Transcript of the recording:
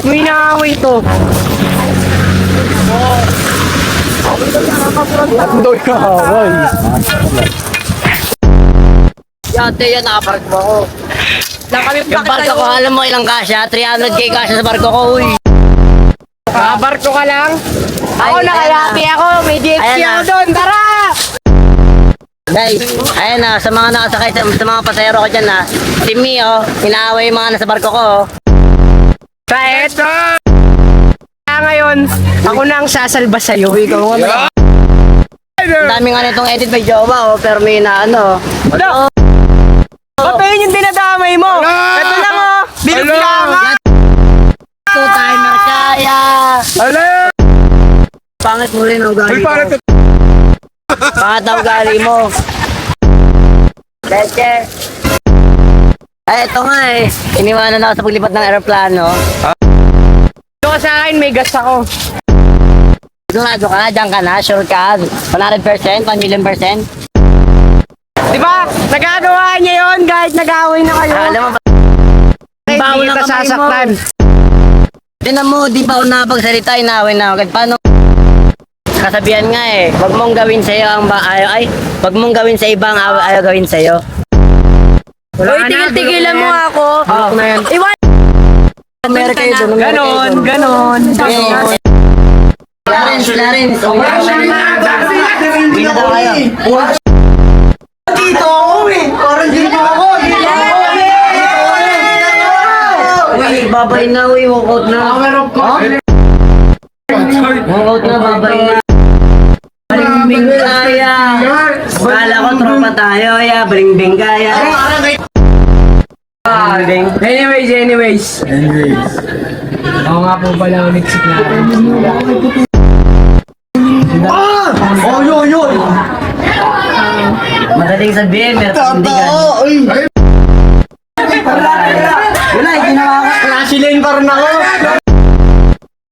May naaway to. Doy ka, boy. Yate yan, nakapark mo ako. Yung barko ko, alam mo ilang kasya? 300k kasya sa barko ko, uy. Kabarko ka lang. Ako Ay, nakayati ako. May DXC Ayan ako na. doon. Tara! Guys, ayan na, sa mga nakasakay, sa mga pasahero ko dyan na, si Mio, inaaway yung mga nasa barko ko. Sa eto. Ngayon, ako na ang sasalba sa'yo. Ikaw nga. Ang daming nga nitong edit by Jowa, pero may na ano. Ano? Ba't yun yung dinadamay mo? Ito lang oh. Bilog lang. Two timer kaya. Hello! Pangit mo rin ang ugali mo. Pangit na ugali mo. Leche. Ay, ito nga eh. Iniwanan ako sa paglipat ng aeroplano. Ito sa akin, may gas ako. Sigurado ka na, dyan ka na, sure ka. 100%, 1,000,000%. Di ba? Nagagawa niya yun kahit nag-away na kayo. Alam mo ba? Hindi Bawo ng kita kamay mo. sasaktan. Tinan mo, di pa ako nakapagsalita, inaway na agad. Paano? Kasabihan nga eh, wag mong gawin sa'yo ang wag mong gawin sa ibang ayaw gawin sa'yo. Uy, tigil-tigilan mo ako. Oh, Iwan. Amerika yun, Ganon, ganon. Clarence. Dito daw kayo. Dito ako eh. Parang dito ako. Uy, babay na, uy, walk out na. Walk out na, babay na. Bling-bling kaya. Kala ko tropa tayo, ya. Bling-bling kaya. Anyways. Oo nga po pala ulit si Clarence. Oh, yun. Madaling sabihin, pero tindigan. Wala, ginawa ko. Classy lane pa rin ako.